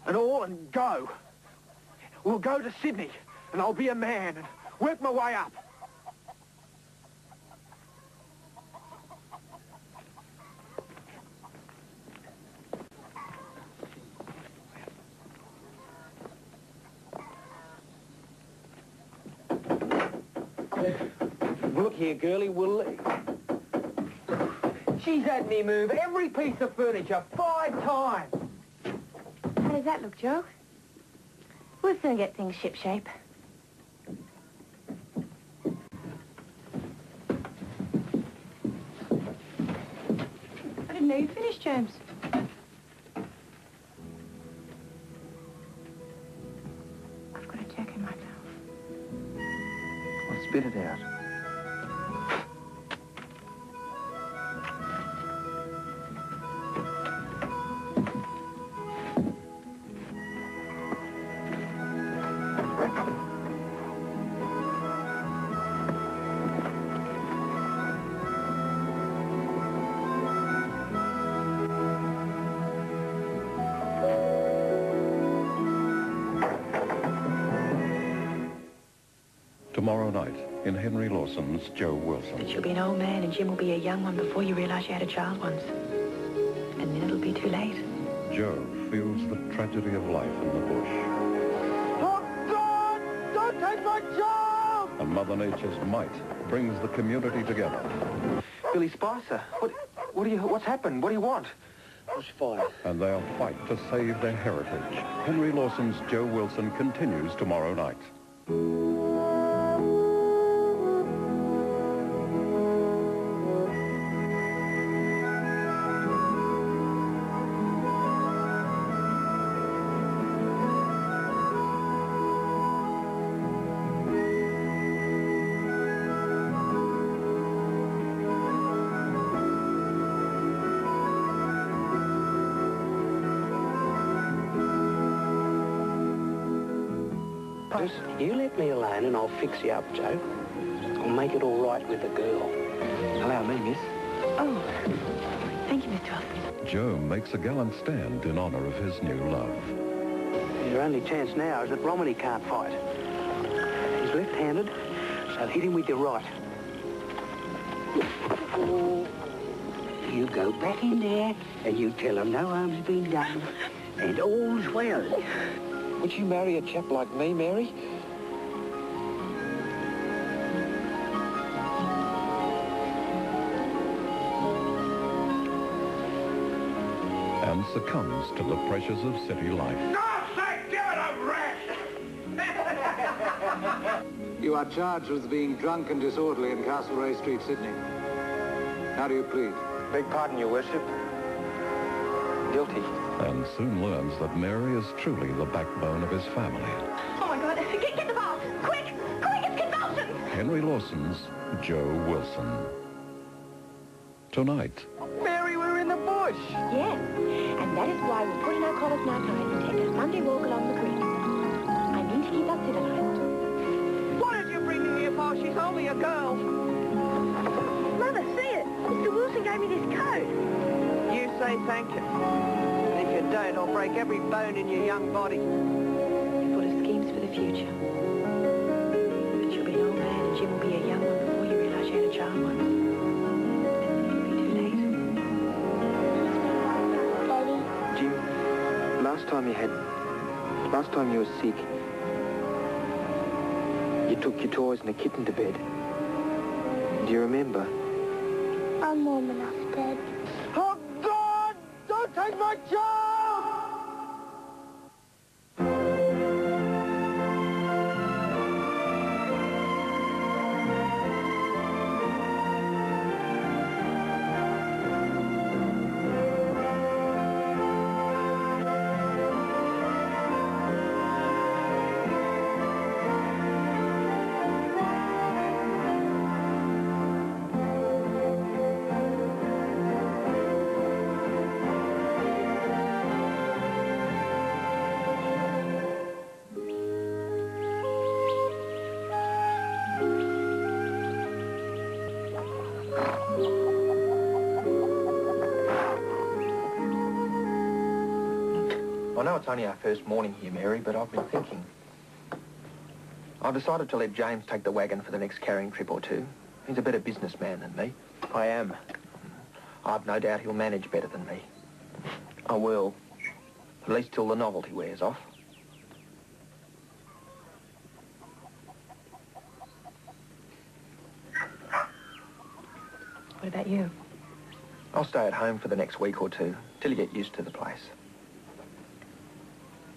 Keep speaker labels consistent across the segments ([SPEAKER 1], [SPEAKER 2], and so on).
[SPEAKER 1] and all and go. We'll go to Sydney, and I'll be a man and work my way up. Look here, girlie, she's had me move every piece of furniture 5 times.
[SPEAKER 2] How does that look, Joe? We'll soon get things shipshape. I didn't know you finished, James. I've got a check in my mouth.
[SPEAKER 1] Well, spit it out.
[SPEAKER 3] Tomorrow night, in Henry Lawson's Joe Wilson.
[SPEAKER 2] But you'll be an old man and Jim will be a young one before you realise you had a child once. And then it'll be too late.
[SPEAKER 3] Joe feels the tragedy of life in the bush.
[SPEAKER 1] Oh, God! Don't take my job!
[SPEAKER 3] And Mother Nature's might brings the community together.
[SPEAKER 1] Billy Spicer, what's happened? What do you want?
[SPEAKER 4] Bushfire.
[SPEAKER 3] And they'll fight to save their heritage. Henry Lawson's Joe Wilson continues tomorrow night.
[SPEAKER 4] You let me alone and I'll fix you up, Joe. I'll make it all right with the girl.
[SPEAKER 1] Allow me, miss.
[SPEAKER 2] Oh, thank you, Mr. Lawson.
[SPEAKER 3] Joe makes a gallant stand in honour of his new love.
[SPEAKER 4] Your only chance now is that Romney can't fight. He's left-handed, so hit him with your right. You go back in there and you tell him no harm's been done and all's well.
[SPEAKER 1] Would you marry a chap like me, Mary?
[SPEAKER 3] And succumbs to the pressures of city life.
[SPEAKER 1] God's sake, give it a rest!
[SPEAKER 5] You are charged with being drunk and disorderly in Castlereagh Street, Sydney. How do you plead?
[SPEAKER 1] Beg pardon, Your Worship. Guilty.
[SPEAKER 3] And soon learns that Mary is truly the backbone of his family.
[SPEAKER 2] Oh, my God. Get the bath. Quick! Quick, it's convulsions!
[SPEAKER 3] Henry Lawson's Joe Wilson. Tonight.
[SPEAKER 1] Mary, we're in the bush!
[SPEAKER 2] Yes, and that is why we put in our collars and our ties and take a Sunday walk along the creek. I mean to keep us civilized.
[SPEAKER 1] What did you bring me here for? She's only a girl.
[SPEAKER 2] Mother, see it. Mr. Wilson gave me this coat.
[SPEAKER 1] You say thank you. And if you don't, I'll break every bone in your young body.
[SPEAKER 2] You're full of schemes for the future. But you'll be an old man and Jim will be a young one before you realise you had a child once. And then it'll be too late.
[SPEAKER 6] Daddy?
[SPEAKER 1] Jim, last time you were sick, you took your toys and a kitten to bed. Do you remember?
[SPEAKER 6] I'm warm enough, Dad.
[SPEAKER 1] Oh, God! Don't take my job! I know it's only our first morning here, Mary, but I've been thinking. I've decided to let James take the wagon for the next carrying trip or two. He's a better businessman than me. I am. I've no doubt he'll manage better than me. I will. At least till the novelty wears off.
[SPEAKER 2] What about you?
[SPEAKER 1] I'll stay at home for the next week or two, till you get used to the place.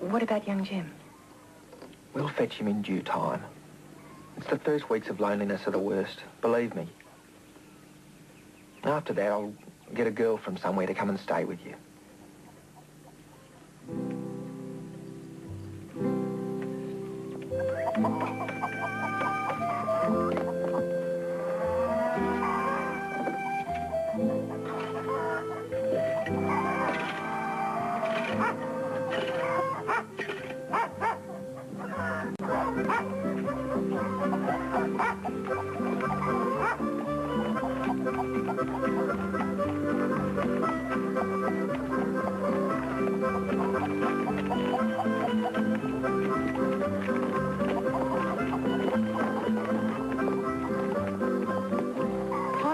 [SPEAKER 2] What about young Jim?
[SPEAKER 1] We'll fetch him in due time. It's the first weeks of loneliness are the worst, believe me. After that, I'll get a girl from somewhere to come and stay with you.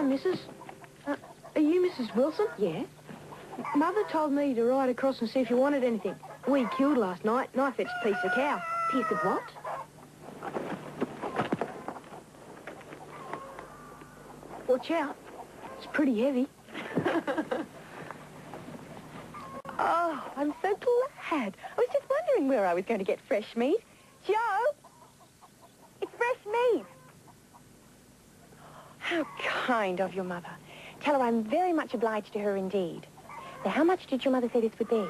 [SPEAKER 7] Mrs. Are you Mrs. Wilson?
[SPEAKER 2] Yeah?
[SPEAKER 7] Mother told me to ride across and see if you wanted anything. We killed last night, and I fetched a piece of cow.
[SPEAKER 2] Piece of what?
[SPEAKER 7] Watch out. It's pretty heavy.
[SPEAKER 2] Oh, I'm so glad. I was just wondering where I was going to get fresh meat. Joe! It's fresh meat! How kind of your mother. Tell her I'm very much obliged to her indeed. Now, how much did your mother say this would be?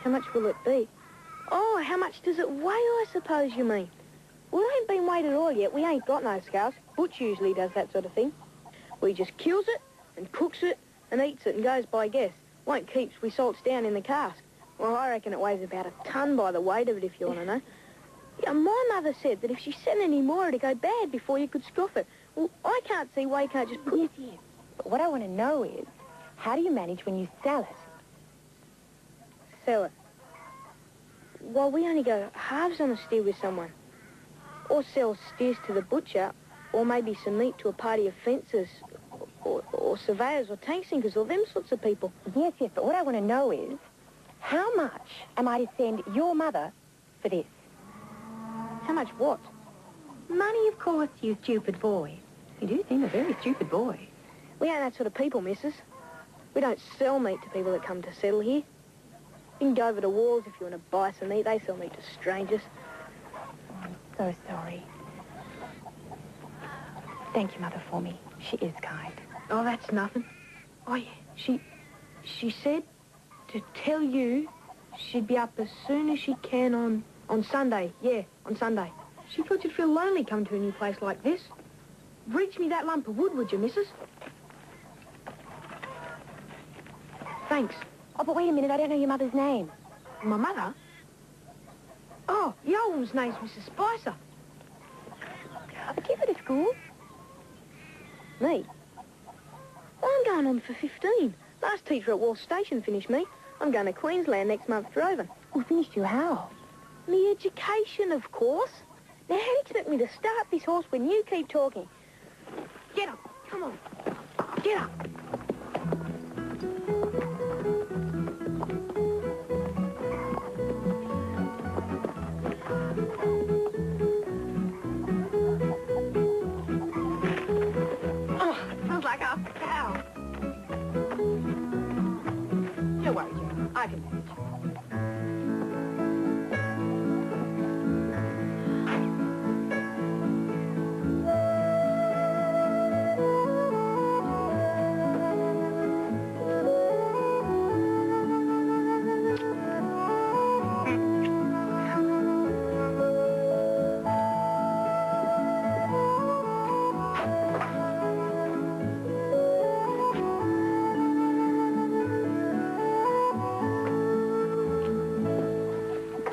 [SPEAKER 7] How much will it be? Oh, how much does it weigh, I suppose you mean? Well, it ain't been weighed at all yet. We ain't got no scales. Butch usually does that sort of thing. We just kills it and cooks it and eats it and goes by guess. Won't keeps, we salts down in the cask. Well, I reckon it weighs about a ton by the weight of it, if you want to know. Yeah, my mother said that if she sent any more, it'd go bad before you could scoff it. Well, I can't see why you can't just put...
[SPEAKER 2] Yes. But what I want to know is, how do you manage when you sell it?
[SPEAKER 7] Sell it. Well, we only go halves on a steer with someone. Or sell steers to the butcher, or maybe some meat to a party of fencers, or surveyors, or tank sinkers, or them sorts of people.
[SPEAKER 2] Yes, but what I want to know is, how much am I to send your mother for this?
[SPEAKER 7] How much what?
[SPEAKER 2] Money, of course, you stupid boy. You do seem a very stupid boy.
[SPEAKER 7] We ain't that sort of people, missus. We don't sell meat to people that come to settle here. You can go over to Walls if you want to buy some meat. They sell meat to strangers.
[SPEAKER 2] I'm so sorry. Thank you, Mother, for me. She is kind.
[SPEAKER 7] Oh, that's nothing. Oh, yeah. She said to tell you she'd be up as soon as she can on Sunday. Yeah, on Sunday. She thought you'd feel lonely coming to a new place like this. Reach me that lump of wood, would you, missus? Thanks.
[SPEAKER 2] Oh, but wait a minute. I don't know your mother's name.
[SPEAKER 7] My mother? Oh, the old woman's name's Mrs. Spicer.
[SPEAKER 2] Did you go to school?
[SPEAKER 7] Me? Well, I'm going on for 15. Last teacher at Wall Station finished me. I'm going to Queensland next month for Drovin.
[SPEAKER 2] Who finished you how?
[SPEAKER 7] Me education, of course. Now, how do you expect me to start this horse when you keep talking? Get up. Come on. Get up. Oh, it smells like half a cow. Don't worry, Jim. I can manage.